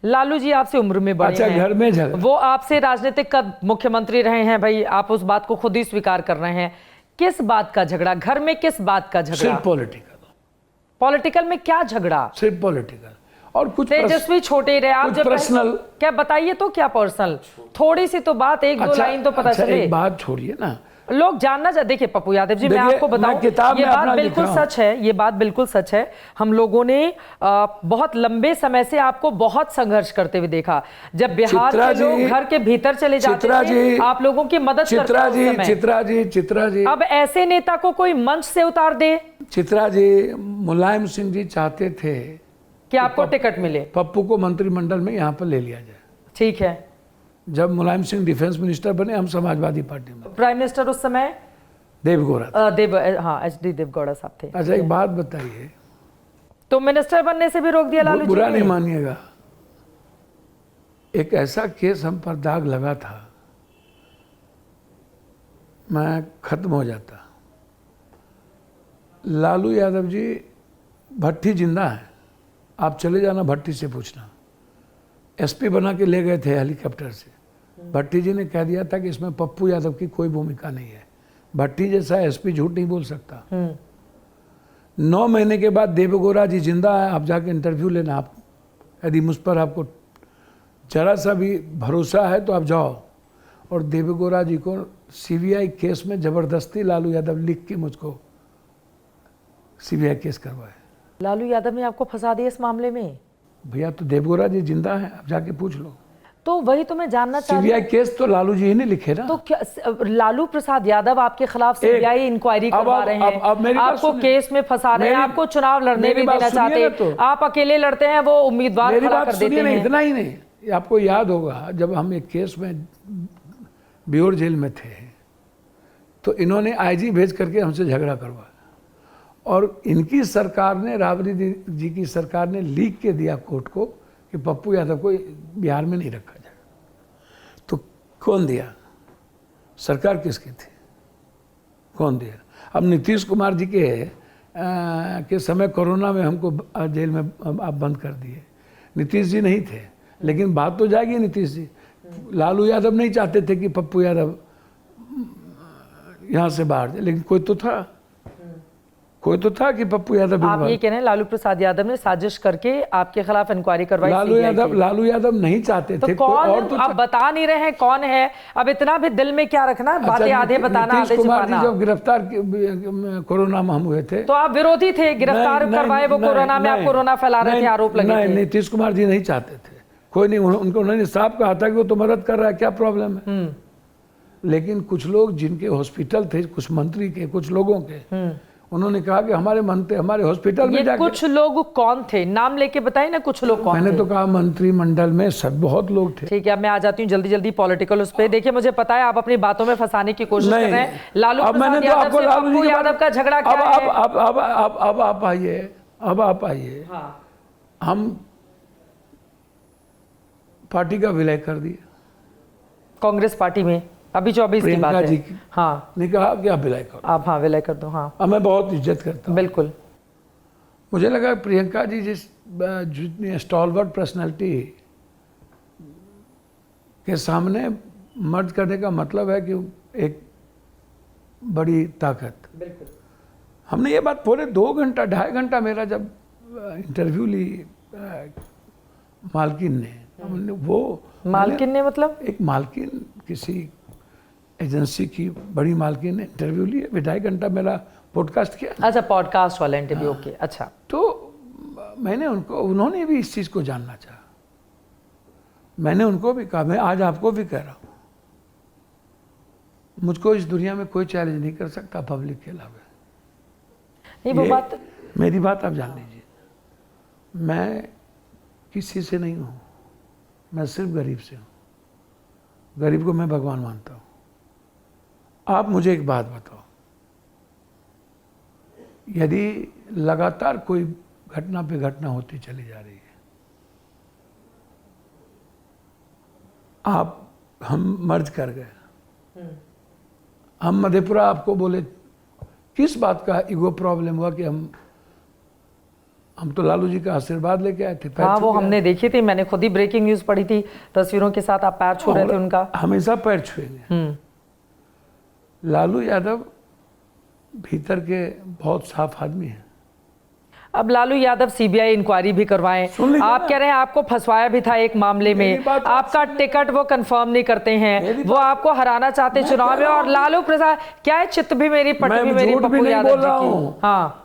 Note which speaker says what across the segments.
Speaker 1: लालू जी आपसे उम्र में बड़े
Speaker 2: अच्छा,
Speaker 1: हैं,
Speaker 2: घर में झगड़ा,
Speaker 1: वो आपसे राजनीतिक कद मुख्यमंत्री रहे हैं भाई, आप उस बात को खुद ही स्वीकार कर रहे हैं। किस बात का झगड़ा, घर में किस बात का झगड़ा?
Speaker 2: सिर्फ पॉलिटिकल।
Speaker 1: पॉलिटिकल में क्या झगड़ा?
Speaker 2: सिर्फ पॉलिटिकल। और कुछ
Speaker 1: तेजस्वी छोटे रहे आप, जब
Speaker 2: पर्सनल,
Speaker 1: क्या बताइए तो क्या पर्सनल? थोड़ी सी तो बात, एक दो लाइन तो पता चले।
Speaker 2: एक बात छोड़िए ना,
Speaker 1: लोग जानना चाहते। देखिए पप्पू यादव जी, मैं आपको बताऊं, ये बात बिल्कुल सच है, ये बात बिल्कुल सच है। हम लोगों ने बहुत लंबे समय से आपको बहुत संघर्ष करते हुए देखा। जब बिहार के लोग घर के भीतर चले जाते थे, आप लोगों की मदद करते थे।
Speaker 2: चित्रा जी,
Speaker 1: अब ऐसे नेता को कोई मंच से उतार दे।
Speaker 2: चित्रा जी, मुलायम सिंह जी चाहते थे
Speaker 1: कि आपको टिकट मिले,
Speaker 2: पप्पू को मंत्रिमंडल में यहाँ पर ले लिया जाए।
Speaker 1: ठीक है।
Speaker 2: जब मुलायम सिंह डिफेंस मिनिस्टर बने, हम समाजवादी पार्टी में,
Speaker 1: प्राइम मिनिस्टर उस समय
Speaker 2: देवगौड़ा,
Speaker 1: हाँ एचडी देवगौड़ा साहब थे।
Speaker 2: अच्छा, एक बात बताइए,
Speaker 1: तो मिनिस्टर बनने से भी रोक दिया लालू जी?
Speaker 2: बुरा नहीं मानिएगा, एक ऐसा केस हम पर दाग लगा था, मैं खत्म हो जाता। लालू यादव जी, भट्टी जिंदा है, आप चले जाना भट्टी से पूछना, एसपी बना के ले गए थे हेलीकॉप्टर से। भट्टी जी ने कह दिया था कि इसमें पप्पू यादव की कोई भूमिका नहीं है। भट्टी जैसा एसपी झूठ नहीं बोल सकता। 9 महीने के बाद देवगौड़ा जी जिंदा है, आप जाके इंटरव्यू लेना। आप यदि मुझ पर आपको जरा सा भी भरोसा है तो आप जाओ। और देवगौड़ा जी को सीबीआई केस में जबरदस्ती लालू यादव लिख के मुझको सीबीआई केस करवाए।
Speaker 1: लालू यादव ने आपको फंसा दिया इस मामले में?
Speaker 2: भैया, तो देवगौड़ा जी जिंदा है, आप जाके पूछ लो।
Speaker 1: तो वही तो मैं जानना चाहती हूँ।
Speaker 2: सीबीआई केस तो लालू जी ही ने लिखे ना।
Speaker 1: तो क्या लालू प्रसाद यादव आपके खिलाफ सीबीआई इंक्वायरी करवा रहे हैं, आपको केस में फंसा रहे हैं, आपको चुनाव लड़ने भी देना चाहते हैं, आप अकेले लड़ते हैं, वो उम्मीदवार खड़ा कर देते हैं।
Speaker 2: इतना ही नहीं, आपको याद होगा जब हम एक केस में बियोर जेल में थे, तो इन्होंने आईजी भेज करके हमसे झगड़ा करवाया, और इनकी सरकार ने, राबड़ी जी की सरकार ने लीक के दिया कोर्ट को कि पप्पू यादव को बिहार में नहीं रखा जाएगा। तो कौन दिया? सरकार किसकी थी? कौन दिया? अब नीतीश कुमार जी के समय कोरोना में हमको जेल में आप बंद कर दिए, नीतीश जी नहीं थे, लेकिन बात तो जाएगी नीतीश जी। लालू यादव नहीं चाहते थे कि पप्पू यादव यहाँ से बाहर जाए, लेकिन कोई तो था कि पप्पू यादव।
Speaker 1: आप ये कह रहे हैं लालू प्रसाद यादव ने साजिश करके आपके खिलाफ इंक्वायरी करवाई?
Speaker 2: लालू यादव नहीं चाहते थे।
Speaker 1: कौन? और तो आप बता नहीं रहे हैं कौन है। अब इतना भी दिल में क्या रखना, बातें आधे बताना आधे छिपाना।
Speaker 2: जब गिरफ्तार कोरोना में हम हुए थे,
Speaker 1: तो आप विरोधी थे, गिरफ्तार करवाए वो कोरोना में, आप कोरोना फैला रहे थे, आरोप लगे थे।
Speaker 2: नीतीश कुमार जी नहीं चाहते थे, कोई नहीं, उन्होंने साफ कहा था कि वो तो मदद कर रहा है, क्या प्रॉब्लम है। लेकिन कुछ लोग जिनके हॉस्पिटल थे, कुछ मंत्री के, कुछ लोगों के, उन्होंने कहा कि हमारे हॉस्पिटल में जाके।
Speaker 1: कुछ लोग कौन थे? नाम लेके बताइए ना, कुछ लोग कौन थे?
Speaker 2: मैंने तो कहा मंत्रिमंडल में सब बहुत लोग थे।
Speaker 1: ठीक है, अब मैं आ जाती हूँ जल्दी जल्दी पॉलिटिकल उस पे। देखिए, मुझे पता है आप अपनी बातों में फंसाने की कोशिश कर रहे हैं। लालू प्रसाद यादव से पप्पू यादव का झगड़ा क्या है?
Speaker 2: अब आप आइए, हम पार्टी का विलय कर दिए, कांग्रेस
Speaker 1: पार्टी में। अभी 24 की बात है। हाँ,
Speaker 2: ने कहा कि आप विलय करो।
Speaker 1: आप हाँ विलय कर दो। हाँ,
Speaker 2: अब मैं बहुत इज्जत करता हूँ।
Speaker 1: बिल्कुल।
Speaker 2: मुझे लगा प्रियंका जी जितनी स्टॉलवर्ट पर्सनालिटी के सामने मर्ज करने का मतलब है कि एक बड़ी ताकत।
Speaker 1: बिल्कुल।
Speaker 2: हमने ये बात पूरे 2 घंटा 2.5 घंटा मेरा जब इंटरव्यू ली मालकिन ने, वो
Speaker 1: मालकिन ने मतलब
Speaker 2: एक मालकिन, किसी एजेंसी की बड़ी मालकिन ने इंटरव्यू लिया, 2.5 घंटा मेरा पॉडकास्ट किया।
Speaker 1: अच्छा, पॉडकास्ट वाला इंटरव्यू। ओके, अच्छा।
Speaker 2: तो मैंने उन्होंने भी इस चीज़ को जानना चाहा। मैंने उनको भी कहा, मैं आज आपको भी कह रहा हूँ, मुझको इस दुनिया में कोई चैलेंज नहीं कर सकता पब्लिक के अलावा।
Speaker 1: नहीं, वो बात,
Speaker 2: मेरी बात आप जान लीजिए, मैं किसी से नहीं हूँ, मैं सिर्फ गरीब से हूँ। गरीब को मैं भगवान मानता हूँ। आप मुझे एक बात बताओ, यदि लगातार कोई घटना पे घटना होती चली जा रही है, हम मर्ज कर गए, हम मधेपुरा आपको बोले, किस बात का ईगो प्रॉब्लम हुआ कि हम हम तो लालू जी का आशीर्वाद लेके आए थे।
Speaker 1: हाँ, वो हमने देखी थी, मैंने खुद ही ब्रेकिंग न्यूज पढ़ी थी, तस्वीरों के साथ आप पैर छू रहे थे उनका।
Speaker 2: हमेशा पैर छुएंगे। लालू यादव भीतर के बहुत साफ आदमी हैं।
Speaker 1: अब लालू यादव सीबीआई इंक्वायरी भी करवाएं। आप कह रहे हैं आपको फंसवाया भी था एक मामले में, आपका टिकट वो कंफर्म नहीं करते हैं, वो आपको हराना चाहते चुनाव में। और लालू प्रसाद क्या है, चित्त भी मेरी पट भी मेरी पप्पू यादव जी की। हाँ,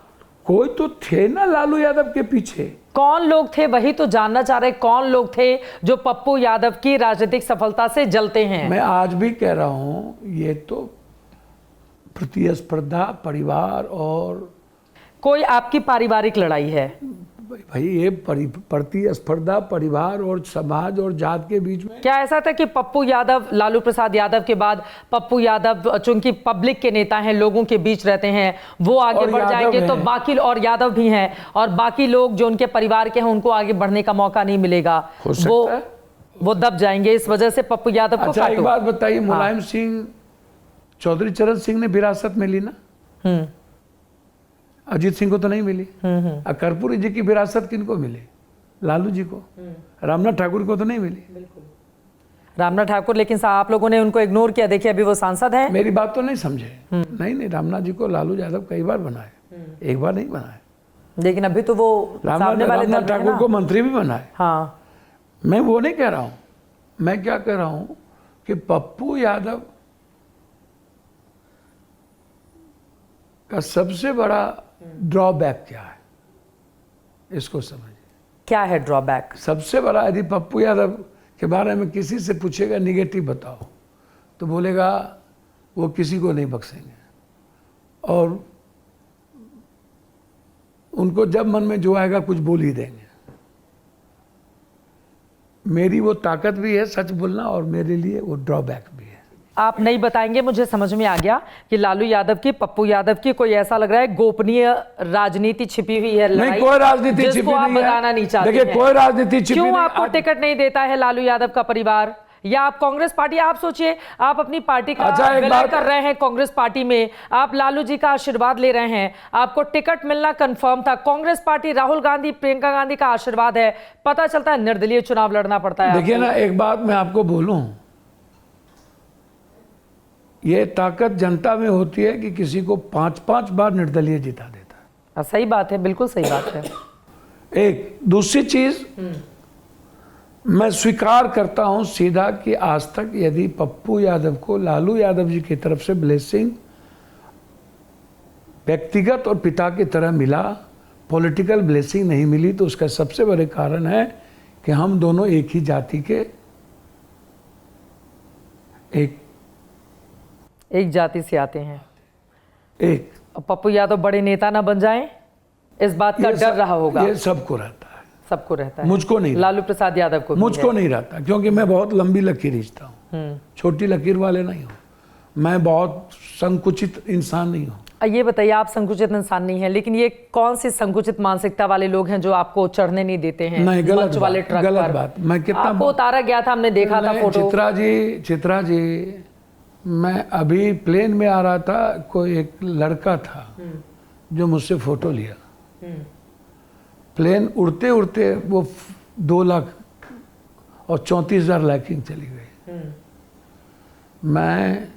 Speaker 2: कोई तो थे ना लालू यादव के पीछे।
Speaker 1: कौन लोग थे, वही तो जानना चाह रहे, कौन लोग थे जो पप्पू यादव की राजनीतिक सफलता से जलते हैं।
Speaker 2: मैं आज भी कह रहा हूं, ये तो प्रतिस्पर्धा परिवार और
Speaker 1: कोई आपकी पारिवारिक लड़ाई है
Speaker 2: भाई, ये प्रतिस्पर्धा परिवार और समाज और जात के बीच में।
Speaker 1: क्या ऐसा था कि पप्पू यादव, लालू प्रसाद यादव के बाद पप्पू यादव चूंकि पब्लिक के नेता हैं, लोगों के बीच रहते हैं, वो आगे बढ़ जाएंगे तो बाकी, और यादव भी हैं, और बाकी लोग जो उनके परिवार के हैं उनको आगे बढ़ने का मौका नहीं मिलेगा, वो दब जाएंगे, इस वजह से पप्पू यादव को
Speaker 2: अच्छा, एक बात बताइए, मुलायम सिंह, चौधरी चरण सिंह ने विरासत में ली ना, अजीत सिंह को तो नहीं मिली। कर्पूरी जी की विरासत किनको मिली? लालू जी को। रामनाथ ठाकुर को तो नहीं मिली।
Speaker 1: रामनाथ ठाकुर, लेकिन आप लोगों ने उनको इग्नोर किया, देखिए अभी वो सांसद हैं।
Speaker 2: मेरी बात तो नहीं समझे। नहीं, रामनाथ जी को लालू यादव कई बार बनाए, एक बार नहीं बनाए।
Speaker 1: लेकिन अभी तो वो
Speaker 2: रामनाथ ठाकुर को मंत्री भी बनाए।
Speaker 1: हाँ,
Speaker 2: मैं वो नहीं कह रहा हूं, मैं क्या कह रहा हूं कि पप्पू यादव का सबसे बड़ा ड्रॉबैक क्या है, इसको समझिए।
Speaker 1: क्या है ड्रॉबैक? सबसे
Speaker 2: बड़ा, यदि पप्पू यादव के बारे में किसी से पूछेगा निगेटिव बताओ, तो बोलेगा वो किसी को नहीं बख्शेंगे, और उनको जब मन में जो आएगा कुछ बोल ही देंगे। मेरी वो ताकत भी है सच बोलना, और मेरे लिए वो ड्रॉबैक भी है।
Speaker 1: आप नहीं बताएंगे, मुझे समझ में आ गया कि लालू यादव की, पप्पू यादव की कोई ऐसा लग रहा है गोपनीय राजनीति छिपी हुई है।
Speaker 2: नहीं, कोई राजनीति छिपी
Speaker 1: आप बताना नहीं चाहते।
Speaker 2: देखिए, कोई राजनीति छिपी नहीं।
Speaker 1: क्यों आपको टिकट नहीं देता है लालू यादव का परिवार, या आप कांग्रेस पार्टी, आप सोचिए आप अपनी पार्टी का विलय कर रहे हैं कांग्रेस पार्टी में, आप लालू जी का आशीर्वाद ले रहे हैं, आपको टिकट मिलना कंफर्म था, कांग्रेस पार्टी, राहुल गांधी, प्रियंका गांधी का आशीर्वाद है, पता चलता है निर्दलीय चुनाव लड़ना पड़ता है।
Speaker 2: देखिए ना, एक बात मैं आपको बोलूं, ये ताकत जनता में होती है कि किसी को 5-5 बार निर्दलीय जिता देता है।
Speaker 1: सही बात है, बिल्कुल सही बात है।
Speaker 2: एक दूसरी चीज मैं स्वीकार करता हूं सीधा कि आज तक यदि पप्पू यादव को लालू यादव जी की तरफ से ब्लेसिंग व्यक्तिगत और पिता की तरह मिला, पॉलिटिकल ब्लेसिंग नहीं मिली, तो उसका सबसे बड़े कारण है कि हम दोनों एक ही जाति के,
Speaker 1: एक जाति से आते हैं।
Speaker 2: एक
Speaker 1: पप्पू यादव बड़े नेता ना बन जाएं, इस बात का डर रहा होगा।
Speaker 2: ये सबको रहता है,
Speaker 1: सबको रहता है,
Speaker 2: मुझको नहीं,
Speaker 1: लालू प्रसाद यादव को
Speaker 2: मुझको नहीं रहता, क्योंकि मैं बहुत लंबी लकीर खींचता हूँ, छोटी लकीर वाले नहीं हूँ, मैं बहुत संकुचित इंसान नहीं हूँ।
Speaker 1: ये बताइए, आप संकुचित इंसान नहीं है, लेकिन ये कौन सी संकुचित मानसिकता वाले लोग हैं जो आपको चढ़ने नहीं देते हैं?
Speaker 2: नहीं, गलत वाले ट्रक गलत पर बात। मैं कितना
Speaker 1: आपको उतारा गया था, हमने देखा था फोटो।
Speaker 2: चित्रा जी, मैं अभी प्लेन में आ रहा था, कोई एक लड़का था जो मुझसे फोटो लिया, प्लेन उड़ते उड़ते वो 2 लाख और 34,000 लाइकिंग चली गई। मैं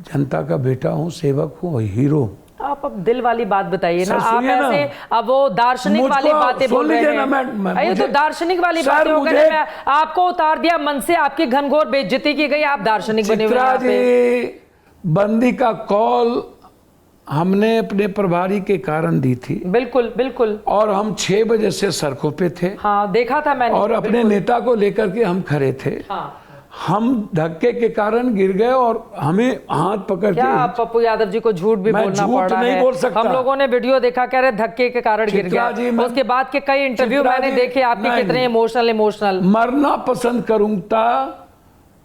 Speaker 2: जनता का बेटा हूँ, सेवक हूँ, हीरो। आप
Speaker 1: अब दिल वाली बात बताइए ना, आप ऐसे अब वो दार्शनिक वाली बातें बोल रहे हैं। ये तो दार्शनिक वाली बातें हो गई। आपको उतार दिया मन से, आपकी घनघोर बेइज्जती की गई, आप दार्शनिक बने हुए हैं।
Speaker 2: बंदी का कॉल हमने अपने प्रभारी के कारण दी थी।
Speaker 1: बिल्कुल बिल्कुल।
Speaker 2: और हम 6 बजे से सड़कों पे थे।
Speaker 1: हाँ, देखा था मैंने।
Speaker 2: और अपने नेता को लेकर के हम खड़े थे।
Speaker 1: हाँ।
Speaker 2: हम धक्के के कारण गिर गए और हमें हाथ पकड़ के।
Speaker 1: आप पप्पू यादव जी को झूठ भी बोलना पड़ रहा है?
Speaker 2: नहीं बोल सकता।
Speaker 1: हम लोगों ने वीडियो देखा, कह रहे धक्के के कारण गिर गया। उसके बाद के कई इंटरव्यू मैंने देखे, आपके कितने इमोशनल।
Speaker 2: मरना पसंद करूंगा,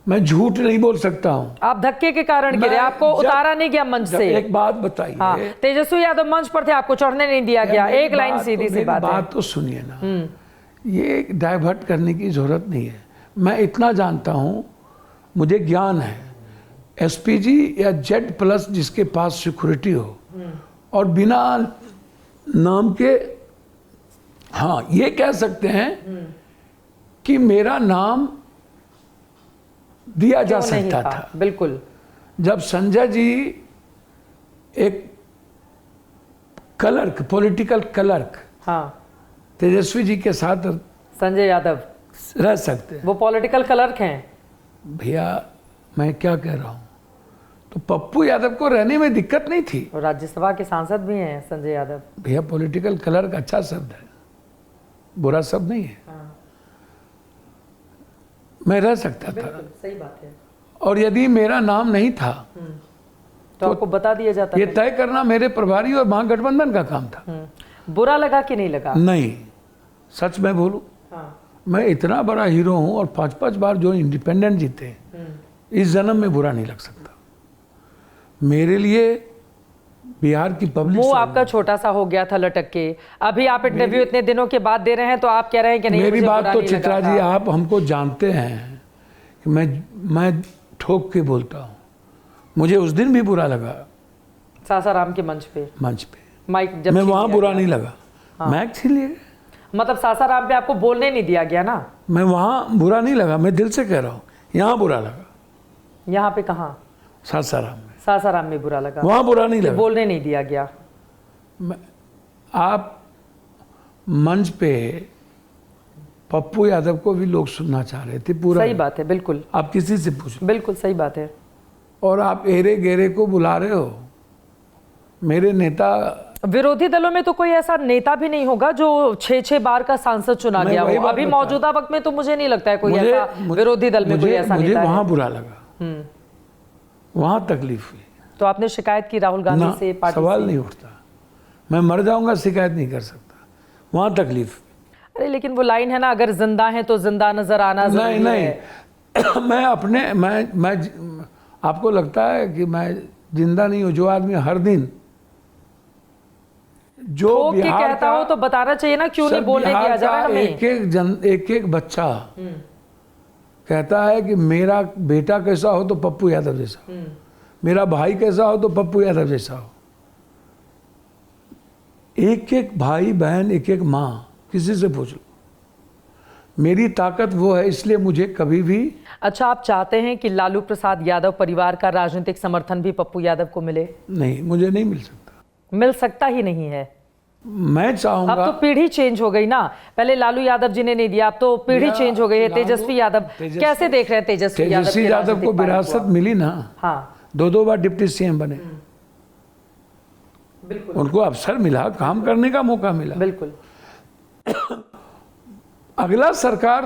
Speaker 2: मैं झूठ नहीं बोल सकता हूँ।
Speaker 1: आप धक्के के कारण गिरे, आपको उतारा नहीं गया मंच से।
Speaker 2: एक बात बताइए।
Speaker 1: हाँ, तेजस्वी यादव मंच पर थे, आपको चढ़ने नहीं दिया गया। एक लाइन सीधी सी बात
Speaker 2: तो सुनिए ना, ये डाइवर्ट करने की जरूरत नहीं है। मैं इतना जानता हूं, मुझे ज्ञान है, एसपीजी या Z+ जिसके पास सिक्योरिटी हो और बिना नाम के हाँ, ये कह सकते हैं कि मेरा नाम दिया जा सकता था।
Speaker 1: बिल्कुल।
Speaker 2: जब संजय जी एक क्लर्क, पॉलिटिकल क्लर्क,
Speaker 1: हाँ,
Speaker 2: तेजस्वी जी के साथ
Speaker 1: संजय यादव
Speaker 2: रह सकते हैं।
Speaker 1: वो पॉलिटिकल क्लर्क हैं।
Speaker 2: भैया मैं क्या कह रहा हूँ, तो पप्पू यादव को रहने में दिक्कत नहीं थी।
Speaker 1: और राज्यसभा के सांसद भी हैं संजय यादव।
Speaker 2: भैया पॉलिटिकल क्लर्क अच्छा शब्द है, बुरा शब्द नहीं है।
Speaker 1: हाँ।
Speaker 2: मैं रह सकता था।
Speaker 1: सही बात है।
Speaker 2: और यदि मेरा नाम नहीं था
Speaker 1: तो आपको बता दिया जाता।
Speaker 2: ये तय करना मेरे प्रभारी और महागठबंधन का काम था।
Speaker 1: बुरा लगा कि नहीं लगा?
Speaker 2: नहीं, सच में बोलूं, मैं इतना बड़ा हीरो हूं और 5-5 बार जो इंडिपेंडेंट जीते, इस जन्म में बुरा नहीं लग सकता। मेरे लिए बिहार की पब्लिक,
Speaker 1: वो आपका छोटा सा हो गया था लटक के। अभी आप इंटरव्यू इतने दिनों के बाद दे रहे हैं तो आप कह रहे हैं कि नहीं,
Speaker 2: मेरी बात तो चित्रा जी, आप हमको जानते हैं कि मैं ठोक के बोलता हूँ। मुझे उस दिन भी बुरा लगा
Speaker 1: सासाराम के मंच पे माइक जब
Speaker 2: मैं वहाँ बुरा नहीं लगा। माइक छीन लिए,
Speaker 1: मतलब सासाराम पे आपको बोलने नहीं दिया गया ना?
Speaker 2: मैं वहाँ बुरा नहीं लगा, मैं दिल से कह रहा हूँ। यहाँ बुरा लगा।
Speaker 1: यहाँ पे कहाँ?
Speaker 2: सासाराम में।
Speaker 1: सासाराम में बुरा लगा,
Speaker 2: वहाँ बुरा नहीं लगा,
Speaker 1: बोलने नहीं दिया गया।
Speaker 2: आप मंच पे पप्पू यादव को भी लोग सुनना चाह रहे थे पूरा।
Speaker 1: सही बात है, बिल्कुल।
Speaker 2: आप किसी से पूछो,
Speaker 1: बिल्कुल सही बात है।
Speaker 2: और आप एरे गेरे को बुला रहे हो। मेरे नेता,
Speaker 1: विरोधी दलों में तो कोई ऐसा नेता भी नहीं होगा जो 6-6 बार का सांसद चुना गया हो। अभी मौजूदा वक्त में तो मुझे नहीं लगता है कोई ऐसा विरोधी दल में कोई ऐसा नेता है।
Speaker 2: मुझे वहाँ बुरा लगा, वहाँ तकलीफ हुई।
Speaker 1: तो आपने शिकायत की राहुल गांधी से? पार्टी
Speaker 2: सवाल नहीं उठता, मैं मर जाऊंगा शिकायत नहीं कर सकता, वहाँ तकलीफ।
Speaker 1: अरे लेकिन वो लाइन है ना, अगर जिंदा है तो जिंदा नजर आना जरूरी है।
Speaker 2: नहीं मैं अपने मैं आपको लगता है कि मैं जिंदा नहीं हूँ? जो आदमी हर दिन जो बिहार
Speaker 1: कहता हो तो बताना चाहिए ना, क्यों नहीं बोलने दिया जा रहा है हमें?
Speaker 2: एक बच्चा कहता है कि मेरा बेटा कैसा हो तो पप्पू यादव जैसा, मेरा भाई कैसा हो तो पप्पू यादव जैसा हो। एक भाई बहन, एक माँ, किसी से पूछ लो। मेरी ताकत वो है, इसलिए मुझे कभी भी।
Speaker 1: अच्छा, आप चाहते हैं कि लालू प्रसाद यादव परिवार का राजनीतिक समर्थन भी पप्पू यादव को मिले?
Speaker 2: नहीं, मुझे नहीं मिल सकता।
Speaker 1: मिल सकता ही नहीं है।
Speaker 2: मैं चाहूंगा।
Speaker 1: अब तो पीढ़ी चेंज हो गई ना, पहले लालू यादव जी ने नहीं दिया, अब तो पीढ़ी चेंज हो गई है। तेजस्वी यादव कैसे देख रहे हैं? तेजस्वी
Speaker 2: यादव को विरासत मिली ना।
Speaker 1: हाँ,
Speaker 2: 2 बार डिप्टी सीएम बने,
Speaker 1: बिल्कुल।
Speaker 2: उनको अवसर मिला, काम करने का मौका मिला।
Speaker 1: बिल्कुल।
Speaker 2: अगला सरकार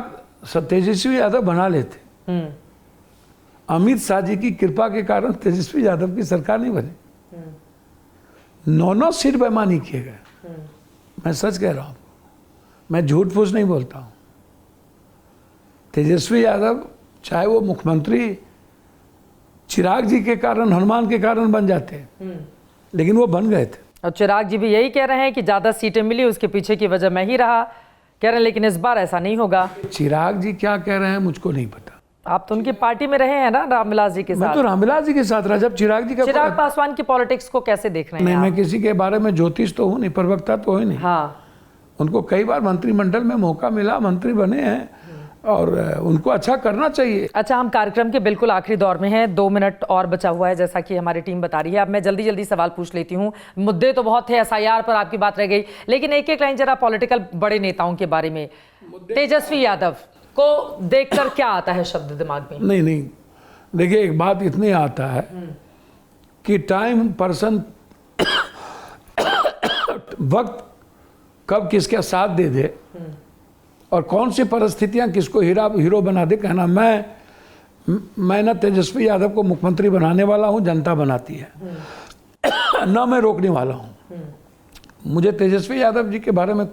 Speaker 2: तेजस्वी यादव बना लेते। अमित शाह जी की कृपा के कारण तेजस्वी यादव की सरकार नहीं बनी। 9 सीट बेईमानी किए गए। मैं सच कह रहा हूँ, मैं झूठ फूस नहीं बोलता हूँ। तेजस्वी यादव चाहे वो मुख्यमंत्री चिराग जी के कारण, हनुमान के कारण बन जाते, लेकिन वो बन गए थे।
Speaker 1: और चिराग जी भी यही कह रहे हैं कि ज्यादा सीटें मिली, उसके पीछे की वजह मैं ही रहा, कह रहे हैं। लेकिन इस बार ऐसा नहीं होगा।
Speaker 2: चिराग जी क्या कह रहे हैं मुझको नहीं पता।
Speaker 1: आप तो उनकी पार्टी में रहे हैं ना, रामविलास जी के साथ।
Speaker 2: मैं तो रामविलास जी के साथ रहा। जब चिराग
Speaker 1: पासवान की पॉलिटिक्स को कैसे देख रहे हैं?
Speaker 2: नहीं, मैं किसी के बारे में ज्योतिष तो हूँ नहीं, प्रवक्ता तो हूँ नहीं।
Speaker 1: हाँ,
Speaker 2: उनको कई बार मंत्रिमंडल में मौका मिला, मंत्री बने हैं, और उनको अच्छा करना चाहिए।
Speaker 1: अच्छा, हम कार्यक्रम के बिल्कुल आखिरी दौर में हैं, 2 मिनट और बचा हुआ है जैसा कि हमारी टीम बता रही है। अब मैं जल्दी सवाल पूछ लेती हूँ। मुद्दे तो बहुत थे, SIR पर आपकी बात रह गई, लेकिन एक लाइन जरा पॉलिटिकल बड़े नेताओं के बारे में। तेजस्वी यादव को देखकर क्या आता है शब्द दिमाग में?
Speaker 2: नहीं, देखिए एक बात इतनी आता है कि टाइम, पर्सन, वक्त कब किसका साथ दे दे और कौन सी परिस्थितियां किसको हीरो बना दे। कहना मैं ना तेजस्वी यादव को मुख्यमंत्री बनाने वाला हूं, जनता बनाती है, ना मैं रोकने वाला हूं। मुझे तेजस्वी यादव जी के बारे में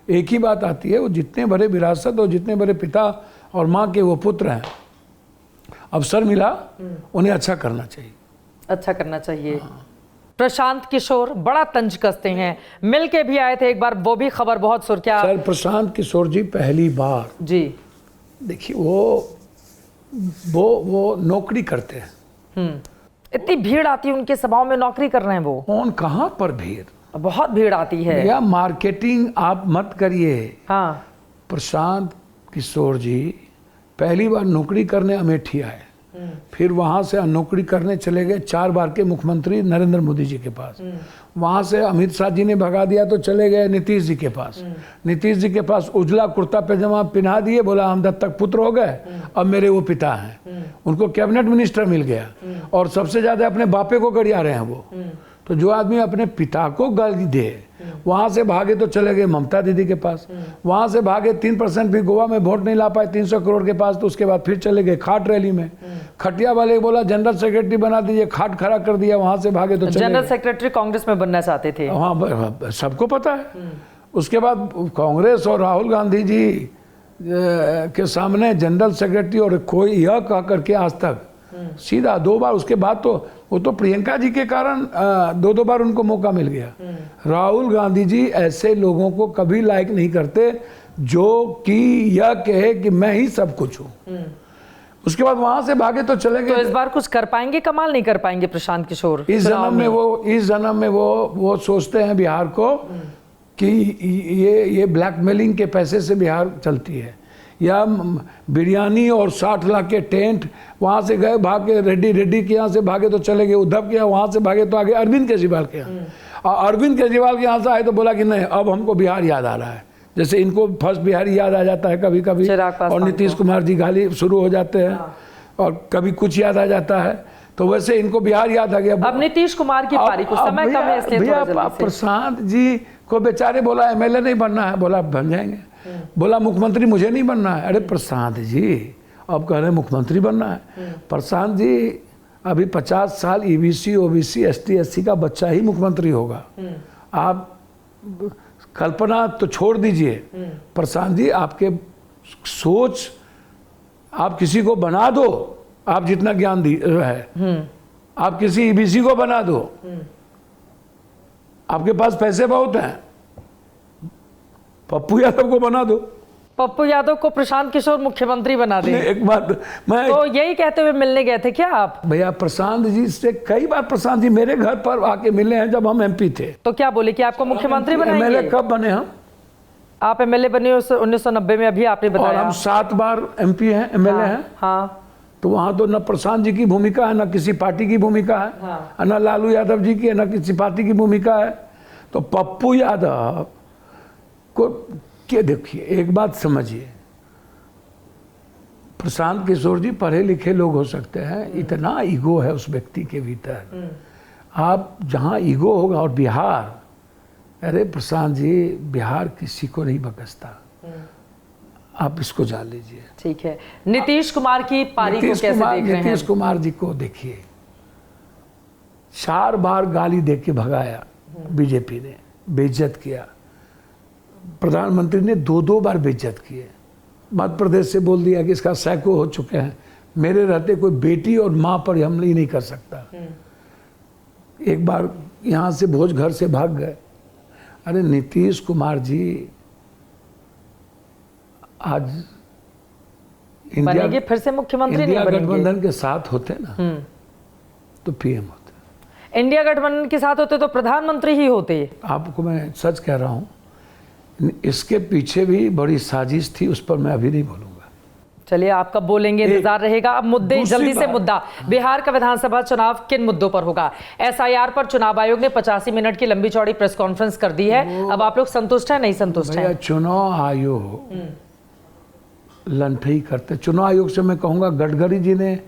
Speaker 2: एक ही बात आती है, वो जितने बड़े विरासत और जितने बड़े पिता और माँ के वो पुत्र हैं, अवसर मिला उन्हें अच्छा करना चाहिए।
Speaker 1: अच्छा करना चाहिए। प्रशांत किशोर बड़ा तंज कसते हैं, मिल के भी आए थे एक बार, वो भी खबर बहुत सुर्खियां।
Speaker 2: सर, प्रशांत किशोर जी पहली बार
Speaker 1: जी,
Speaker 2: देखिए वो नौकरी करते हैं।
Speaker 1: इतनी भीड़ आती है उनके सभाओं में, नौकरी कर रहे हैं वो।
Speaker 2: कौन, कहाँ पर भीड़?
Speaker 1: बहुत भीड़ आती है।
Speaker 2: या मार्केटिंग आप मत करिए।
Speaker 1: हाँ,
Speaker 2: प्रशांत किशोर जी पहली बार नौकरी करने अमेठी आए, फिर वहाँ से नौकरी करने चले गए 4 बार के मुख्यमंत्री नरेंद्र मोदी जी के पास। वहाँ से अमित शाह जी ने भगा दिया तो चले गए नीतीश जी के पास। नीतीश जी के पास उजला कुर्ता पैजामा पहना दिए, बोला हम दत्तक पुत्र हो गए, अब मेरे वो पिता हैं। उनको कैबिनेट मिनिस्टर मिल गया और सबसे ज़्यादा अपने बापे को गरिया रहे हैं वो। तो जो आदमी अपने पिता को गाली दे, वहां से भागे तो चले गए ममता दीदी के पास। वहां से भागे 3% भी गोवा में वोट नहीं ला पाए 300 करोड़ के पास, तो उसके बाद फिर चले गए खाट रैली में। खटिया वाले बोला जनरल सेक्रेटरी बना दीजिए, खाट खड़ा कर दिया, वहां से भागे तो
Speaker 1: जनरल सेक्रेटरी कांग्रेस में बनना चाहते थे।
Speaker 2: हाँ, सबको पता है। उसके बाद कांग्रेस और राहुल गांधी जी के सामने जनरल सेक्रेटरी और कोई यह कह करके आज तक सीधा 2 बार, उसके बाद तो वो तो प्रियंका जी के कारण 2 बार उनको मौका मिल गया। राहुल गांधी जी ऐसे लोगों को कभी लाइक नहीं करते जो कि यह कहे कि मैं ही सब कुछ हूं। उसके बाद वहां से भागे तो चले गए।
Speaker 1: तो इस बार कुछ कर पाएंगे, कमाल नहीं कर पाएंगे प्रशांत किशोर?
Speaker 2: इस जन्म में वो सोचते हैं बिहार को कि ये ब्लैकमेलिंग के पैसे से बिहार चलती है, या बिरयानी और 60 लाख के टेंट। वहाँ से गए भाग के रेड्डी के यहाँ से भागे तो चले गए उद्धव के यहाँ, वहाँ से भागे तो आगे अरविंद केजरीवाल के यहाँ। और अरविंद केजरीवाल के यहाँ से आए तो बोला कि नहीं अब हमको बिहार याद आ रहा है। जैसे इनको फर्स्ट बिहारी याद आ जाता है कभी कभी, और नीतीश कुमार जी गाली शुरू हो जाते हैं, और कभी कुछ याद आ जाता है, तो वैसे इनको बिहार याद आ गया।
Speaker 1: अब नीतीश कुमार की पारी को समय कम है इसलिए थोड़ा जल्दी से।
Speaker 2: प्रशांत जी को बेचारे बोला एमएलए नहीं बनना है, बोला बन जाएंगे। बोला मुख्यमंत्री मुझे नहीं बनना है। अरे प्रशांत जी अब कह रहे हैं मुख्यमंत्री बनना है। प्रशांत जी अभी 50 साल ईबीसी ओबीसी एसटी एससी का बच्चा ही मुख्यमंत्री होगा। आप कल्पना तो छोड़ दीजिए, प्रशांत जी आपके सोच, आप किसी को बना दो, आप जितना ज्ञान है, आप किसी ईबीसी को बना दो, आपके पास पैसे बहुत हैं, पप्पू यादव को बना दो।
Speaker 1: पप्पू यादव को प्रशांत किशोर मुख्यमंत्री बना दे।
Speaker 2: एक बात मैं
Speaker 1: तो यही कहते हुए मिलने गए थे क्या आप?
Speaker 2: भैया प्रशांत जी से कई बार प्रशांत जी मेरे घर पर आके मिले हैं जब हम एमपी थे।
Speaker 1: तो क्या बोले कि आपको मुख्यमंत्री बनाएंगे?
Speaker 2: एमएलए कब बने हम?
Speaker 1: आप एमएलए बने 1990 में, अभी आपने बताया।
Speaker 2: और हम 7 बार एमपी हैं, एमएलए हैं।
Speaker 1: हाँ।
Speaker 2: तो वहाँ तो न प्रशांत जी की भूमिका है, न किसी पार्टी की भूमिका है, न लालू यादव जी की है, न किसी पार्टी की भूमिका है। तो पप्पू यादव को क्या, देखिए एक बात समझिए, प्रशांत किशोर जी पढ़े लिखे लोग हो सकते हैं, इतना ईगो है उस व्यक्ति के भीतर। आप जहाँ ईगो होगा, और बिहार, अरे प्रशांत जी बिहार किसी को नहीं बकसता, आप इसको जान लीजिए।
Speaker 1: ठीक है, नीतीश कुमार की पारी को कैसे देख रहे हैं?
Speaker 2: नीतीश कुमार जी को देखिए, 4 बार गाली दे के भगाया बीजेपी ने, बेइज्जत किया। प्रधानमंत्री ने 2 बार बेइज्जत किए। मध्य प्रदेश से बोल दिया कि इसका सैकड़ों हो चुके हैं, मेरे रहते कोई बेटी और माँ पर हमले नहीं कर सकता। एक बार यहाँ से भोज घर से भाग गए। अरे नीतीश कुमार जी आज
Speaker 1: बनेंगे फिर से मुख्यमंत्री? नहीं बनेंगे।
Speaker 2: गठबंधन के साथ होते ना तो पीएम होते।
Speaker 1: इंडिया गठबंधन के साथ होते तो प्रधानमंत्री ही होते।
Speaker 2: आपको मैं सच कह रहा हूँ, इसके पीछे भी बड़ी साजिश थी, उस पर मैं अभी नहीं बोलूंगा।
Speaker 1: चलिए आप कब बोलेंगे, इंतजार रहेगा। अब मुद्दे, जल्दी से मुद्दा, बिहार का विधानसभा चुनाव किन मुद्दों पर होगा? एसआईआर पर चुनाव आयोग ने 85 मिनट की लंबी चौड़ी प्रेस कॉन्फ्रेंस कर दी है। अब आप लोग संतुष्ट हैं, नहीं संतुष्ट हैं?
Speaker 2: चुनाव आयोग लंठई करते। चुनाव आयोग से मैं कहूंगा, गडकरी जी ने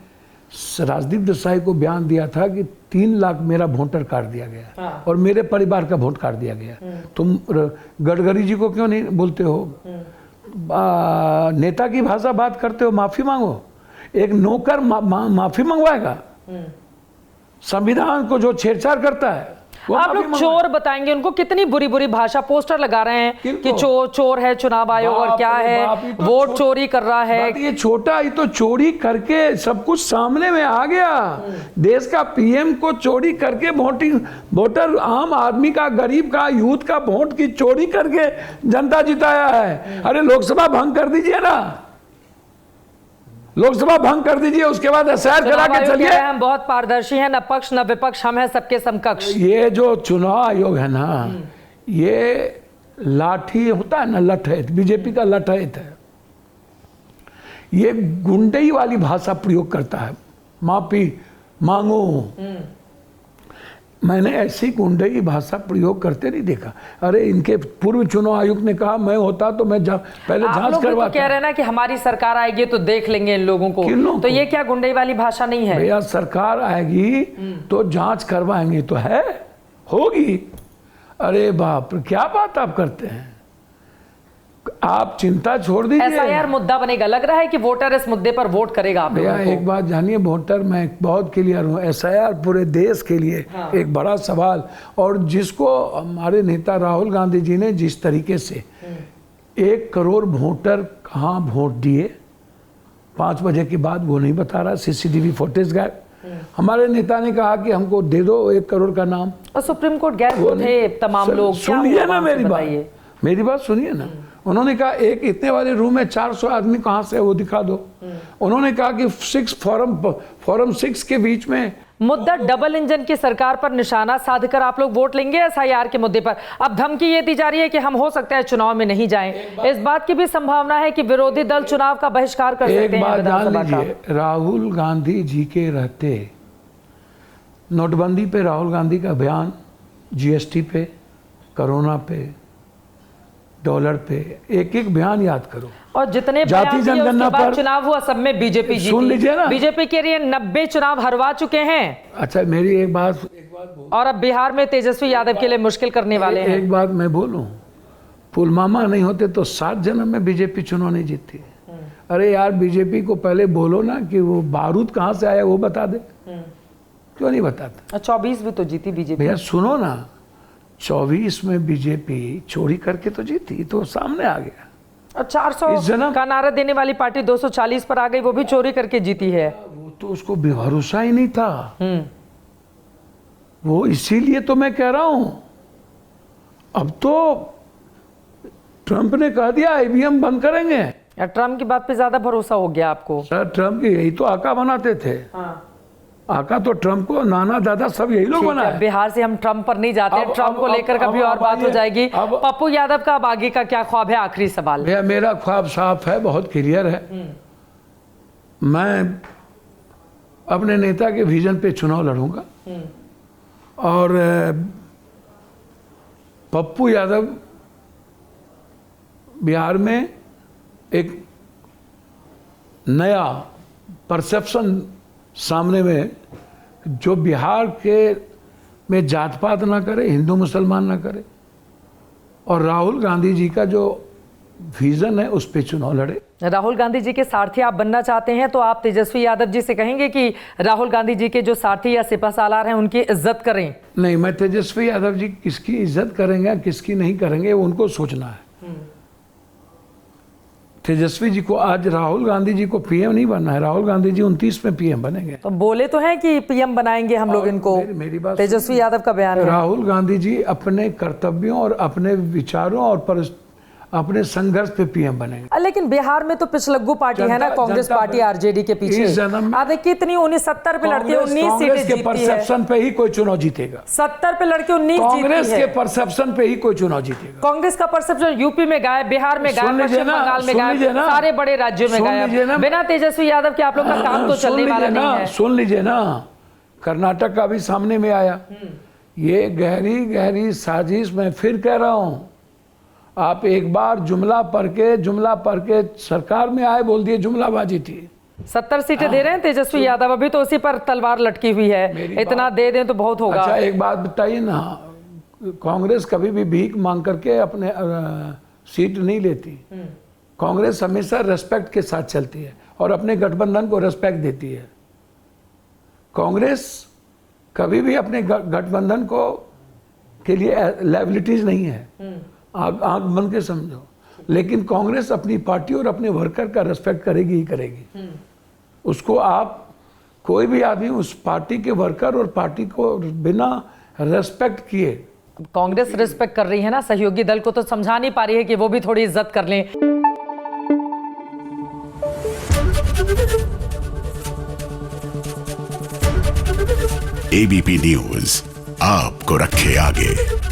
Speaker 2: राजदीप देसाई को बयान दिया था कि 3 लाख मेरा वोटर काट दिया गया और मेरे परिवार का वोट काट दिया गया। तुम गडकरी जी को क्यों नहीं बोलते हो? नेता की भाषा बात करते हो, माफी मांगो। एक नौकर माफी मंगवाएगा? संविधान को जो छेड़छाड़ करता है
Speaker 1: आप लोग चोर बताएंगे उनको? कितनी बुरी बुरी भाषा, पोस्टर लगा रहे हैं कि चोर है चुनाव आयोग, और क्या है वोट चोरी कर रहा है।
Speaker 2: ये छोटा ही तो चोरी करके सब कुछ सामने में आ गया। देश का पीएम को चोरी करके वोटर, आम आदमी का, गरीब का, यूथ का वोट की चोरी करके जनता जिताया है। अरे लोकसभा भंग कर दीजिए ना, लोकसभा भंग कर दीजिए, उसके बाद एसआईआर करा के चलिए।
Speaker 1: हम बहुत पारदर्शी हैं, न पक्ष न विपक्ष, हम हैं सबके समकक्ष।
Speaker 2: ये जो चुनाव आयोग है ना, ये लाठी होता है ना, लठैत, बीजेपी का लठैत है। ये गुंडई वाली भाषा प्रयोग करता है, माफी मांगो। मैंने ऐसी गुंडई भाषा प्रयोग करते नहीं देखा। अरे इनके पूर्व चुनाव आयुक्त ने कहा मैं होता तो मैं पहले जांच करवाता।
Speaker 1: कह रहे हैं ना कि हमारी सरकार आएगी तो देख लेंगे इन लोगों को, तो ये क्या गुंडई वाली भाषा नहीं है?
Speaker 2: भैया सरकार आएगी तो जांच करवाएंगे तो है, होगी। अरे बाप, क्या बात आप करते हैं, आप चिंता छोड़ दीजिए।
Speaker 1: एसआईआर मुद्दा बनेगा, लग रहा है कि वोटर इस मुद्दे पर वोट करेगा आप लोगों को।
Speaker 2: एक बात जानिए, वोटर मैं बहुत क्लियर हूँ, एसआईआर पूरे देश के लिए एक बड़ा सवाल, और जिसको हमारे नेता राहुल गांधी जी ने जिस तरीके से 1 करोड़ वोटर कहाँ वोट दिए 5 बजे के बाद वो नहीं बता रहा, सीसीटीवी फुटेज गायब। हमारे नेता ने कहा कि हमको दे दो 1 करोड़ का नाम,
Speaker 1: और सुप्रीम कोर्ट गए थे तमाम लोग।
Speaker 2: सुनिए ना मेरी बात सुनिए ना। उन्होंने कहा एक इतने वाले रूम में 400 आदमी कहाँ से, वो दिखा दो। उन्होंने कहा कि फॉरम 6 के बीच में
Speaker 1: मुद्दा डबल इंजन की सरकार पर निशाना साधकर आप लोग वोट लेंगे एसआईआर के मुद्दे पर। अब धमकी ये दी जा रही है कि हम हो सकता है चुनाव में नहीं जाएं। इस बात की भी संभावना है कि विरोधी दल चुनाव का बहिष्कार कर सकते हैं।
Speaker 2: एक बात जान लीजिए, राहुल गांधी जी के रहते नोटबंदी पे राहुल गांधी का बयान, जीएसटी पे, कोरोना पे, डॉलर पे, एक एक बयान याद करो।
Speaker 1: और जितने
Speaker 2: जाति जनगणना पर
Speaker 1: चुनाव हुआ सब में बीजेपी जीती।
Speaker 2: सुन लीजिए ना,
Speaker 1: बीजेपी के लिए 90 चुनाव हरवा चुके हैं।
Speaker 2: अच्छा मेरी एक बात
Speaker 1: और अब बिहार में तेजस्वी यादव के लिए मुश्किल करने वाले हैं।
Speaker 2: एक बात मैं बोलूं, पुलवामा नहीं होते तो 7 जन्म में बीजेपी चुनाव नहीं जीती। अरे यार बीजेपी को पहले बोलो ना कि वो बारूद कहाँ से आया वो बता दे, क्यों नहीं बताता?
Speaker 1: 24 भी तो जीती बीजेपी।
Speaker 2: भैया सुनो ना, 24 में बीजेपी चोरी करके तो जीती, तो सामने आ गया।
Speaker 1: और 400 का नारा देने वाली पार्टी 240 पर आ गई, वो भी चोरी करके जीती है।
Speaker 2: वो तो उसको भरोसा ही नहीं था। वो इसीलिए तो मैं कह रहा हूं, अब तो ट्रंप ने कह दिया ईवीएम बंद करेंगे।
Speaker 1: या ट्रंप की बात पे ज्यादा भरोसा हो गया आपको?
Speaker 2: सर ट्रंप की यही तो आका बनाते थे। आका तो ट्रंप को, नाना दादा सब यही लोग बनाए।
Speaker 1: बिहार से हम ट्रंप पर नहीं जाते, ट्रंप को लेकर कभी और बात हो जाएगी। पप्पू यादव का अब आगे का क्या ख्वाब है? आखिरी सवाल।
Speaker 2: भैया मेरा ख्वाब साफ है, बहुत क्लियर है। मैं अपने नेता के विजन पे चुनाव लड़ूंगा और पप्पू यादव बिहार में एक नया परसेप्शन सामने में, जो बिहार के में जात पात ना करे, हिंदू मुसलमान ना करे, और राहुल गांधी जी का जो विजन है उस पे चुनाव लड़े।
Speaker 1: राहुल गांधी जी के सारथी आप बनना चाहते हैं तो आप तेजस्वी यादव जी से कहेंगे कि राहुल गांधी जी के जो सारथी या सिपहसालार हैं उनकी इज्जत करें?
Speaker 2: नहीं, मैं तेजस्वी यादव जी किसकी इज्जत करेंगे किसकी नहीं करेंगे उनको सोचना है। तेजस्वी जी को, आज राहुल गांधी जी को पीएम नहीं बनना है, राहुल गांधी जी 29 में पीएम बनेंगे।
Speaker 1: तो बोले तो हैं कि पीएम बनाएंगे हम लोग इनको।
Speaker 2: मेरी बात,
Speaker 1: तेजस्वी यादव का बयान है।
Speaker 2: राहुल गांधी जी अपने कर्तव्यों और अपने विचारों और अपने संघर्ष पे पीएम बनेंगे।
Speaker 1: लेकिन बिहार में तो पिछलग्गू पार्टी है ना, कांग्रेस पार्टी आरजेडी के पीछे। कितनी 70 पे लड़ती है, 19 सीटें जीती है।
Speaker 2: परसेप्शन पे ही कोई चुनाव जीतेगा।
Speaker 1: 70 पे लड़के 19 जीती है।
Speaker 2: कांग्रेस के परसेप्शन पे ही कोई चुनाव जीतेगा।
Speaker 1: कांग्रेस का परसेप्शन यूपी में गायब, बिहार में गायब, पश्चिम बंगाल में गायब, सारे बड़े राज्यों में गायब। बिना तेजस्वी यादव के आप लोग का काम तो चलने वाला नहीं है।
Speaker 2: सुन लीजिए ना, कर्नाटक का भी सामने में आया। ये गहरी गहरी साजिश, मैं फिर कह रहा हूं, आप एक बार जुमला पढ़ के सरकार में आए, बोल दिए जुमलाबाजी थी।
Speaker 1: 70 सीटें दे रहे हैं तेजस्वी यादव, अभी तो उसी पर तलवार लटकी हुई है। इतना दे दें तो बहुत होगा।
Speaker 2: अच्छा एक बात बताइए ना, कांग्रेस कभी भी भीख मांग करके अपने सीट नहीं लेती। कांग्रेस हमेशा रेस्पेक्ट के साथ चलती है और अपने गठबंधन को रेस्पेक्ट देती है। कांग्रेस कभी भी अपने गठबंधन को के लिए लायबिलिटीज नहीं है, आंख बंद के समझो। लेकिन कांग्रेस अपनी पार्टी और अपने वर्कर का रेस्पेक्ट करेगी ही करेगी। उसको आप, कोई भी आदमी उस पार्टी के वर्कर और पार्टी को बिना रेस्पेक्ट किए,
Speaker 1: कांग्रेस रिस्पेक्ट कर रही है ना, सहयोगी दल को तो समझा नहीं पा रही है कि वो भी थोड़ी इज्जत कर लें।
Speaker 3: एबीपी न्यूज आपको रखे आगे।